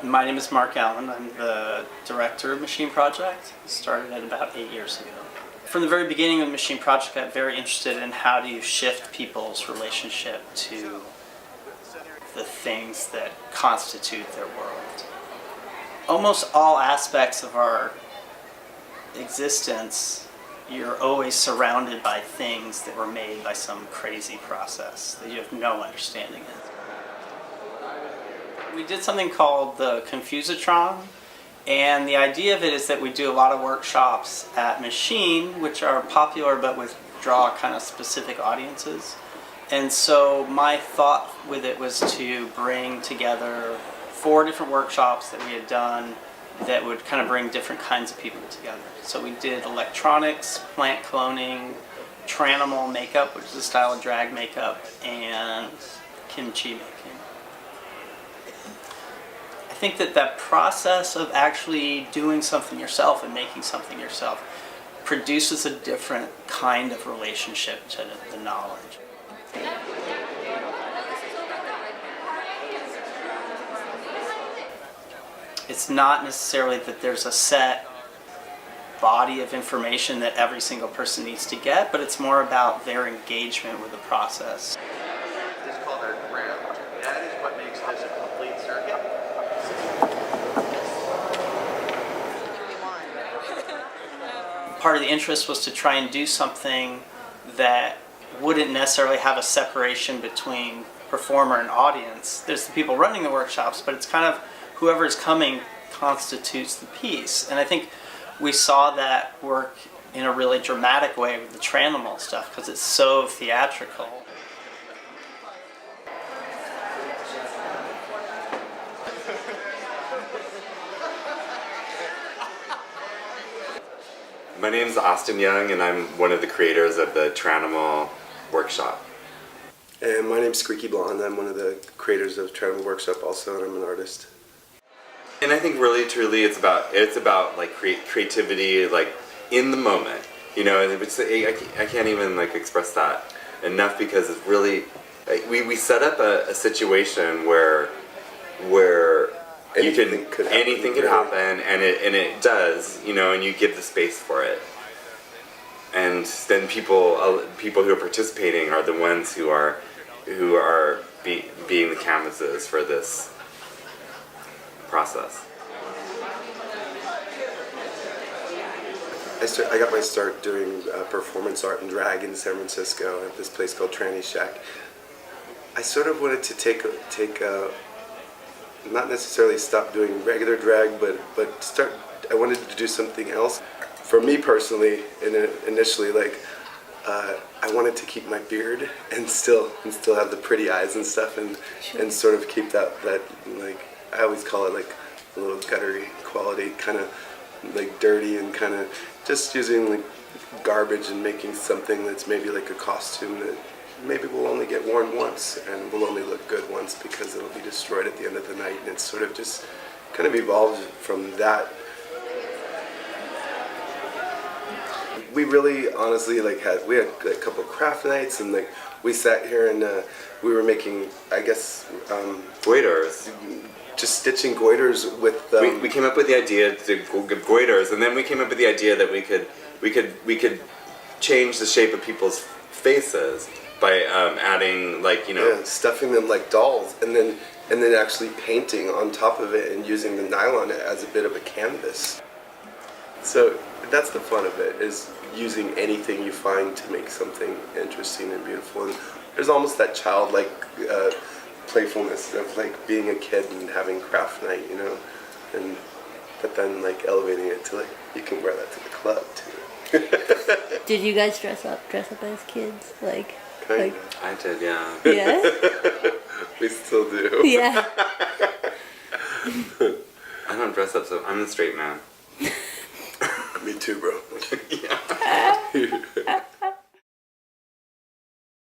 My name is Mark Allen. I'm the director of Machine Project. Started it about 8 years ago. From the very beginning of the Machine Project, I got very interested in how do you shift people's relationship to the things that constitute their world. Almost all aspects of our existence, you're always surrounded by things that were made by some crazy process that you have no understanding of. We did something called the Confuse-a-tron, and the idea of it is that we do a lot of workshops at Machine, which are popular but withdraw kind of specific audiences. And so my thought with it was to bring together 4 different workshops that we had done that would kind of bring different kinds of people together. So we did electronics, plant cloning, tranimal makeup, which is a style of drag makeup, and kimchi making. I think that process of actually doing something yourself and making something yourself produces a different kind of relationship to the knowledge. It's not necessarily that there's a set body of information that every single person needs to get, but it's more about their engagement with the process. This is called our ground. That is what makes this a complete circuit. Part of the interest was to try and do something that wouldn't necessarily have a separation between performer and audience. There's the people running the workshops, but it's kind of whoever is coming constitutes the piece. And I think we saw that work in a really dramatic way with the tranimal stuff because it's so theatrical. My name's Austin Young, and I'm one of the creators of the Tranimal Workshop. And my name's Squeaky Blonde. I'm one of the creators of Tranimal Workshop also, and I'm an artist. And I think really, truly, it's about like creativity, like in the moment. You know, and I can't even like express that enough because it's really like, we set up a situation where anything could happen, and it does, you know, and you give the space for it. And then people who are participating are the ones who are being the canvases for this process. I got my start doing performance art and drag in San Francisco at this place called Tranny Shack. I sort of wanted to take not necessarily stop doing regular drag, but I wanted to do something else. For me personally, initially, like I wanted to keep my beard and still have the pretty eyes and stuff, and sort of keep that like I always call it like a little guttery quality, kind of like dirty and kind of just using like garbage and making something that's maybe like a costume that maybe will only get worn once and will only look good once because it'll be destroyed at the end of the night. And it's sort of just kind of evolved from that. We really honestly we had a couple craft nights, and like we sat here and we were making, I guess, Goiters. Just stitching goiters with. We came up with the idea to give goiters, and then we came up with the idea that we could change the shape of people's faces by adding, like, you know, yeah, stuffing them like dolls, and then actually painting on top of it and using the nylon as a bit of a canvas. So that's the fun of it, is using anything you find to make something interesting and beautiful. And there's almost that childlike playfulness of like being a kid and having craft night, you know, but then like elevating it to like you can wear that to the club too. Did you guys dress up as kids? Like Kinda. I did, yeah. Yeah? We still do. Yeah. I don't dress up, so I'm the straight man. Me too, bro. Yeah.